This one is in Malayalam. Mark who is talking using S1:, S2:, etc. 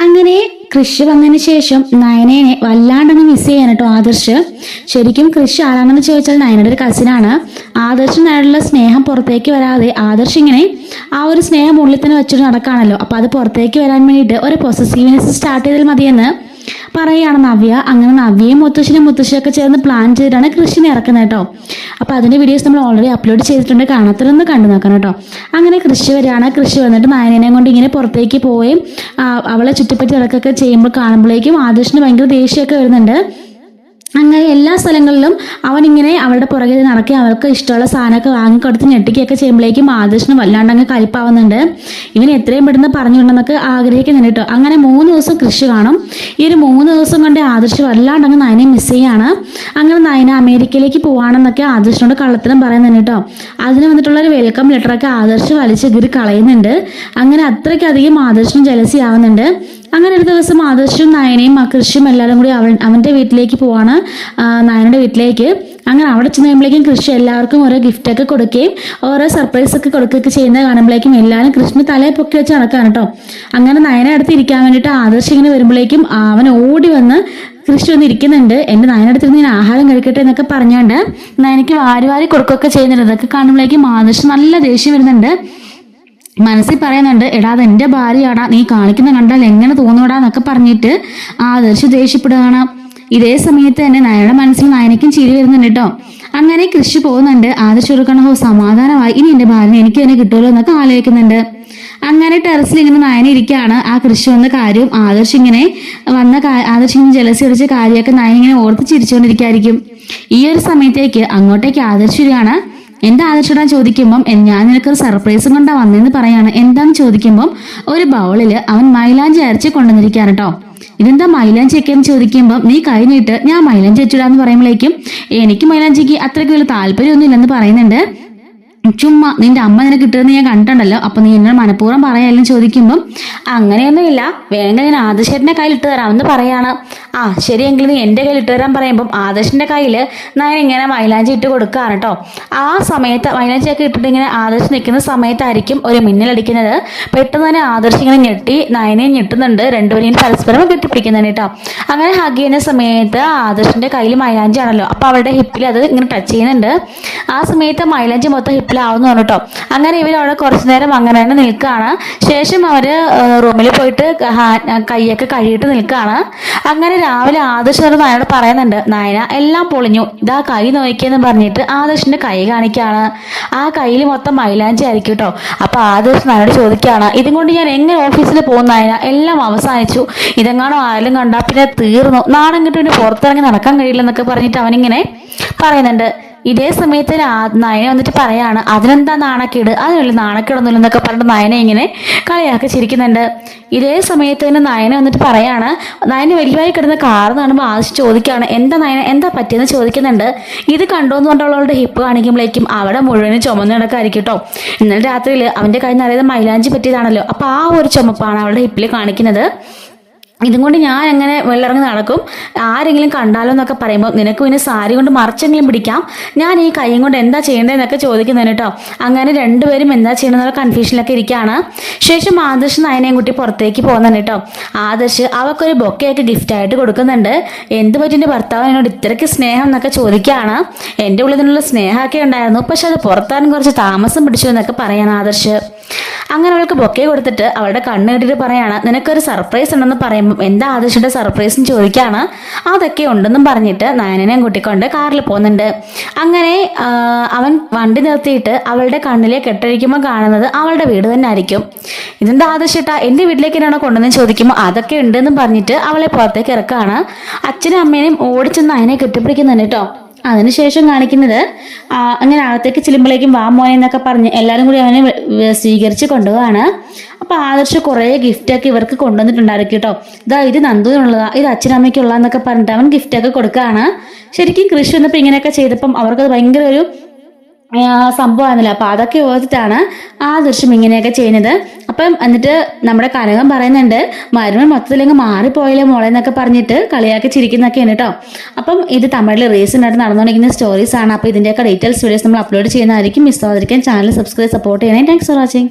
S1: അങ്ങനെ കൃഷി വന്നതിന് ശേഷം നയനയെ വല്ലാണ്ടങ്ങ് മിസ് ചെയ്യാൻ കേട്ടോ ആദർശ്. ശരിക്കും കൃഷി ആരാണെന്ന് ചോദിച്ചാൽ നയനയുടെ ഒരു കസിനാണ്. ആദർശിനായിട്ടുള്ള സ്നേഹം പുറത്തേക്ക് വരാതെ ആദർശ് ഇങ്ങനെ ആ ഒരു സ്നേഹം ഉള്ളിൽ തന്നെ വെച്ചിട്ട് നടക്കാണല്ലോ. അപ്പൊ അത് പുറത്തേക്ക് വരാൻ വേണ്ടിയിട്ട് ഒരു പൊസസീവ്നെസ് സ്റ്റാർട്ട് ചെയ്താൽ മതിയെന്ന് പറയുകയാണ് നവ്യ. അങ്ങനെ നവ്യയും മുത്തശ്ശിയൊക്കെ ചേർന്ന് പ്ലാൻ ചെയ്തിട്ടാണ് കൃഷിനെ ഇറക്കുന്നത് കേട്ടോ. അപ്പൊ അതിന്റെ വീഡിയോസ് നമ്മൾ ഓൾറെഡി അപ്ലോഡ് ചെയ്തിട്ടുണ്ട്, കാണാത്തതൊന്ന് കണ്ടു നോക്കണം കേട്ടോ. അങ്ങനെ കൃഷി വരികയാണ്. കൃഷി വന്നിട്ട് നയനനെ കൊണ്ട് ഇങ്ങനെ പുറത്തേക്ക് പോയി അവളെ ചുറ്റിപ്പറ്റി ഇറക്കൊക്കെ ചെയ്യുമ്പോൾ കാണുമ്പോഴേക്കും ആദർശിന് ഭയങ്കര ദേഷ്യമൊക്കെ വരുന്നുണ്ട്. അങ്ങനെ എല്ലാ സ്ഥലങ്ങളിലും അവനിങ്ങനെ അവളുടെ പുറകെ നടക്കി അവൾക്ക് ഇഷ്ടമുള്ള സാധനമൊക്കെ വാങ്ങിക്കൊടുത്ത് ഞെട്ടിക്കുകയൊക്കെ ചെയ്യുമ്പോഴേക്കും ആദർശിന് വല്ലാണ്ടങ്ങ് കലിപ്പാവുന്നുണ്ട്. ഇവൻ എത്രയും പെട്ടെന്ന് പറഞ്ഞു വിടണമെന്നൊക്കെ ആഗ്രഹിക്കുന്നുണ്ട് കേട്ടോ. അങ്ങനെ 3 ദിവസം കൃഷി കാണും. ഈ ഒരു 3 ദിവസം കൊണ്ട് ആദർശ് വല്ലാണ്ടങ്ങ് നയനെ മിസ് ചെയ്യാണ്. അങ്ങനെ നയന അമേരിക്കയിലേക്ക് പോവാണെന്നൊക്കെ ആദർശിനോട് കള്ളത്തരം പറയുന്നുണ്ട് കേട്ടോ. അതിന് വന്നിട്ടുള്ള ഒരു വെൽക്കം ലെറ്ററൊക്കെ ആദർശ് വലിച്ച് കീറി കളയുന്നുണ്ട്. അങ്ങനെ അത്രയ്ക്കധികം ആദർശിനും ജലസി ആവുന്നുണ്ട്. അങ്ങനെ ഒരു ദിവസം ആദർശും നയനയും കൃഷിയും എല്ലാവരും കൂടി അവൻ്റെ വീട്ടിലേക്ക് പോവാണ്, നയനയുടെ വീട്ടിലേക്ക്. അങ്ങനെ അവിടെ ചെന്ന് കഴിയുമ്പോഴേക്കും കൃഷി എല്ലാവർക്കും ഓരോ ഗിഫ്റ്റൊക്കെ കൊടുക്കുകയും ഓരോ സർപ്രൈസ് ഒക്കെ കൊടുക്കുകയൊക്കെ ചെയ്യുന്നത് കാണുമ്പോഴേക്കും എല്ലാവരും കൃഷ്ണന് തലയെ പൊക്കി വെച്ച് നടക്കാണ് കേട്ടോ. അങ്ങനെ നയന അടുത്ത് ഇരിക്കാൻ വേണ്ടിയിട്ട് ആദർശ് ഇങ്ങനെ വരുമ്പോഴേക്കും അവൻ ഓടി വന്ന് കൃഷി വന്ന് ഇരിക്കുന്നുണ്ട്. എൻ്റെ നയനടുത്തിരുന്ന് ഞാൻ ആഹാരം കഴിക്കട്ടെ എന്നൊക്കെ പറഞ്ഞുകൊണ്ട് നയനയ്ക്ക് വാരി വാരി കൊടുക്കുകയൊക്കെ ചെയ്യുന്നുണ്ട്. ഇതൊക്കെ കാണുമ്പോഴേക്കും ആദർശ് നല്ല ദേഷ്യം വരുന്നുണ്ട്. മനസ്സിൽ പറയുന്നുണ്ട്, എടാ അതെന്റെ ഭാര്യയാടാ, നീ കാണിക്കുന്ന കണ്ടാൽ എങ്ങനെ തോന്നൂടാ എന്നൊക്കെ പറഞ്ഞിട്ട് ആദർശ് ദേഷ്യപ്പെടുകയാണ്. ഇതേ സമയത്ത് തന്നെ നയനയുടെ മനസ്സിൽ നയനയ്ക്കും ചിരി വരുന്നുണ്ട് കേട്ടോ. അങ്ങനെ കൃഷി പോകുന്നുണ്ട്. ആദർശ് കൊടുക്കണോ സമാധാനമായി, ഇനി എന്റെ ഭാര്യ എനിക്ക് തന്നെ കിട്ടുമല്ലോ എന്നൊക്കെ ആലോചിക്കുന്നുണ്ട്. അങ്ങനെ ടെറസിൽ ഇങ്ങനെ നയന ഇരിക്കുകയാണ്. ആ കൃഷി വന്ന കാര്യവും ആദർശ് ഇങ്ങനെ ജലസി അടിച്ച കാര്യമൊക്കെ നയന ഇങ്ങനെ ഓർത്ത് ചിരിച്ചുകൊണ്ടിരിക്കുകയായിരിക്കും. ഈ ഒരു സമയത്തേക്ക് അങ്ങോട്ടേക്ക് ആദർശ് വരികയാണ്. എന്താ ആദർശിടാൻ ചോദിക്കുമ്പം ഞാൻ നിനക്കൊരു സർപ്രൈസും കൊണ്ടാ വന്നതെന്ന് പറയാണ്. എന്താന്ന് ചോദിക്കുമ്പം ഒരു ബൗളില് അവൻ മൈലാഞ്ചി അരച്ച് കൊണ്ടുവന്നിരിക്കുകയാണ് കേട്ടോ. ഇതെന്താ മൈലാഞ്ചി ഒക്കെ എന്ന് ചോദിക്കുമ്പം നീ കഴിഞ്ഞിട്ട് ഞാൻ മൈലാഞ്ചി വെച്ചിടാന്ന് പറയുമ്പോഴേക്കും എനിക്ക് മൈലാഞ്ചിക്ക് അത്രയ്ക്ക് വലിയ താല്പര്യമൊന്നും ഇല്ലെന്ന് പറയുന്നുണ്ട്. ചുമ്മാ നിന്റെ അമ്മ നിനക്ക് കിട്ടുമെന്ന് ഞാൻ കണ്ടിട്ടുണ്ടല്ലോ, അപ്പൊ നീ എന്നോട് മനഃപൂർവ്വം പറയാലും ചോദിക്കുമ്പം അങ്ങനെയൊന്നുമില്ല, വേണമെങ്കിൽ ഞാൻ ആദർശേട്ടന്റെ കയ്യിൽ ഇട്ട് തരാമെന്ന് പറയാണ്. ശരിയെങ്കിൽ നീ എൻ്റെ കയ്യിൽ ഇട്ട് തരാൻ പറയുമ്പം ആദർശിന്റെ കയ്യിൽ ഞാൻ ഇങ്ങനെ മൈലാഞ്ചി ഇട്ട് കൊടുക്കാറ് കേട്ടോ. ആ സമയത്ത് മൈലാഞ്ചിയൊക്കെ ഇട്ടിട്ട് ഇങ്ങനെ ആദർശ് നിൽക്കുന്ന സമയത്തായിരിക്കും ഒരു മിന്നലടിക്കുന്നത്. പെട്ടെന്ന് തന്നെ ആദർശ് ഇങ്ങനെ ഞെട്ടി നയനയും ഞെട്ടുന്നുണ്ട്. രണ്ടുപേരും പരസ്പരം കെട്ടിപ്പിടിക്കുന്നുണ്ട് കേട്ടോ. അങ്ങനെ ഹഗ് ചെയ്യുന്ന സമയത്ത് ആദർശിന്റെ കയ്യിൽ മൈലാഞ്ചി ആണല്ലോ, അപ്പൊ അവളുടെ ഹിപ്പിൽ അത് ഇങ്ങനെ ടച്ച് ചെയ്യുന്നുണ്ട്. ആ സമയത്ത് മൈലാഞ്ചി മൊത്തം ഹിപ്പിലാവുന്നു കേട്ടോ. അങ്ങനെ ഇവരവിടെ കുറച്ചു നേരം അങ്ങനെ തന്നെ നിൽക്കുകയാണ്. ശേഷം അവര് റൂമിൽ പോയിട്ട് കൈയൊക്കെ കഴുകിയിട്ട് നിൽക്കുകയാണ്. അങ്ങനെ രാവിലെ ആദർശ് നയനോട് പറയുന്നുണ്ട്, നയന എല്ലാം പൊളിഞ്ഞു, ഇതാ കൈ നോക്കിയെന്ന് പറഞ്ഞിട്ട് ആദർശിന്റെ കൈ കാണിക്കുകയാണ്. ആ കയ്യിൽ മൊത്തം മൈലാഞ്ചി ആയിരിക്കും കേട്ടോ. അപ്പൊ ആദർശ് നയനോട് ചോദിക്കുകയാണ്, ഇതും കൊണ്ട് ഞാൻ എങ്ങനെ ഓഫീസിൽ പോകുന്ന നയന, എല്ലാം അവസാനിച്ചു, ഇതെങ്ങാണോ ആരെങ്കിലും കണ്ടാ പിന്നെ തീർന്നു, നാണം കിട്ടും, പിന്നെ പുറത്തിറങ്ങി നടക്കാൻ കഴിയില്ലെന്നൊക്കെ പറഞ്ഞിട്ട് അവനിങ്ങനെ പറയുന്നുണ്ട്. ഇതേ സമയത്ത് നയന വന്നിട്ട് പറയാണ്, അതിനെന്താ നാണക്കേട്, അതിനുള്ള നാണക്കേടൊന്നുമില്ല എന്നൊക്കെ പറഞ്ഞിട്ട് നയന ഇങ്ങനെ കളിയാക്കി ചിരിക്കുന്നുണ്ട്. ഇതേ സമയത്ത് തന്നെ നയന വന്നിട്ട് പറയാണ്, നയന വലിയതായി കിടന്ന കാർ കാണുമ്പോൾ ആവശ്യം ചോദിക്കുകയാണ്, എന്താ നയന എന്താ പറ്റിയെന്ന് ചോദിക്കുന്നുണ്ട്. ഇത് കണ്ടോന്ന് കൊണ്ടുള്ളവളുടെ ഹിപ്പ് കാണിക്കുമ്പോഴേക്കും അവിടെ മുഴുവനും ചുമന്ന് കിടക്കായിരിക്കും കേട്ടോ. ഇന്നലെ രാത്രിയിൽ അവന്റെ കയ്യിൽ നിറയെ മൈലാഞ്ചി പറ്റിയതാണല്ലോ, അപ്പൊ ആ ഒരു ചുമപ്പാണ് അവളുടെ ഹിപ്പിൽ കാണിക്കുന്നത്. ഇതും കൊണ്ട് ഞാൻ എങ്ങനെ വെള്ളിറങ്ങി നടക്കും, ആരെങ്കിലും കണ്ടാലോ എന്നൊക്കെ പറയുമ്പോൾ നിനക്ക് പിന്നെ സാരി കൊണ്ട് മറച്ചെങ്കിലും പിടിക്കാം, ഞാൻ ഈ കൈയും കൊണ്ട് എന്താ ചെയ്യേണ്ടതെന്നൊക്കെ ചോദിക്കുന്നതിന് കേട്ടോ. അങ്ങനെ രണ്ടുപേരും എന്താ ചെയ്യണമെന്നുള്ള കൺഫ്യൂഷനിലൊക്കെ ഇരിക്കുകയാണ്. ശേഷം ആദർശ് നയനയും കുട്ടി പുറത്തേക്ക് പോകുന്നുണ്ട് കേട്ടോ. ആദർശ് അവൾക്കൊരു ബൊക്കെയൊക്കെ ഗിഫ്റ്റായിട്ട് കൊടുക്കുന്നുണ്ട്. എന്ത് പറ്റിൻ്റെ ഭർത്താവ് എന്നോട് ഇത്രയ്ക്ക് സ്നേഹം എന്നൊക്കെ ചോദിക്കുകയാണ്. എൻ്റെ ഉള്ളിൽ നിന്നുള്ള സ്നേഹമൊക്കെ ഉണ്ടായിരുന്നു, പക്ഷെ അത് പുറത്താനും കുറച്ച് താമസം പിടിച്ചു എന്നൊക്കെ പറയാണ് ആദർശ്. അങ്ങനെ അവൾക്ക് ബൊക്കെ കൊടുത്തിട്ട് അവളുടെ കണ്ണ് കെട്ടിട്ട് പറയാണ്, നിനക്കൊരു സർപ്രൈസ് ഉണ്ടെന്ന് പറയുമ്പോൾ എന്താ ആദർശിന്റെ സർപ്രൈസ് എന്ന് ചോദിക്കുകയാണ്. അതൊക്കെ ഉണ്ടെന്നും പറഞ്ഞിട്ട് നയനനെയും കൂട്ടിക്കൊണ്ട് കാറിൽ പോകുന്നുണ്ട്. അങ്ങനെ അവൻ വണ്ടി നിർത്തിയിട്ട് അവളുടെ കണ്ണിലെ കെട്ടഴിക്കുമ്പോൾ കാണുന്നത് അവളുടെ വീട് തന്നെ ആയിരിക്കും. ഇതെന്താ ആദർശിട്ടാ എൻ്റെ വീട്ടിലേക്ക് എന്നാണോ കൊണ്ടുവന്ന് ചോദിക്കുമ്പോൾ അതൊക്കെ ഉണ്ടെന്നും പറഞ്ഞിട്ട് അവളെ പുറത്തേക്ക് ഇറക്കുകയാണ്. അച്ഛനും അമ്മേനെയും ഓടിച്ചെന്ന് നയനെ കെട്ടിപ്പിടിക്കുന്നുണ്ട് കേട്ടോ. അതിനുശേഷം കാണിക്കുന്നത് അങ്ങനെ അകത്തേക്ക് ചെല്ലുമ്പോഴേക്കും വാ മോനെ എന്നൊക്കെ പറഞ്ഞ് എല്ലാവരും കൂടി അവനെ സ്വീകരിച്ച് കൊണ്ടുപോവാണ്. അപ്പൊ ആദർശ് കുറേ ഗിഫ്റ്റൊക്കെ ഇവർക്ക് കൊണ്ടുവന്നിട്ടുണ്ടായിരിക്കും കേട്ടോ. ഇത് നന്ദുവിനുള്ളതാ, ഇത് അച്ഛനമ്മയ്ക്കുള്ളതെന്നൊക്കെ പറഞ്ഞിട്ട് അവൻ ഗിഫ്റ്റൊക്കെ കൊടുക്കുകയാണ്. ശരിക്കും കൃഷി വന്നപ്പോൾ ഇങ്ങനെയൊക്കെ ചെയ്തപ്പം അവർക്കത് ഭയങ്കര ഒരു സംഭവമായിരുന്നില്ല. അപ്പൊ അതൊക്കെ ഓർത്തിട്ടാണ് ആദർശം ഇങ്ങനെയൊക്കെ ചെയ്യുന്നത്. അപ്പം എന്നിട്ട് നമ്മുടെ കനകം പറയുന്നുണ്ട്, മരുമൻ മൊത്തത്തിലങ്ങ് മാറിപ്പോയില്ലേ മോളെ എന്നൊക്കെ പറഞ്ഞിട്ട് കളിയാക്കി ചിരിക്കുന്നൊക്കെയാണ് കേട്ടോ. അപ്പം ഇത് തമിഴിൽ റീസെൻ്റായിട്ട് നടന്നുകൊണ്ടിരിക്കുന്ന സ്റ്റോറീസ് ആണ്. അപ്പോൾ ഇതിൻ്റെയൊക്കെ ഡീറ്റെയിൽസ് വീഡിയോസ് നമ്മൾ അപ്ലോഡ് ചെയ്യുന്നതായിരിക്കും. മിസ് ആവാതിരിക്കാൻ ചാനൽ സബ്സ്ക്രൈബ് സപ്പോർട്ട് ചെയ്യണേ. Thanks for watching.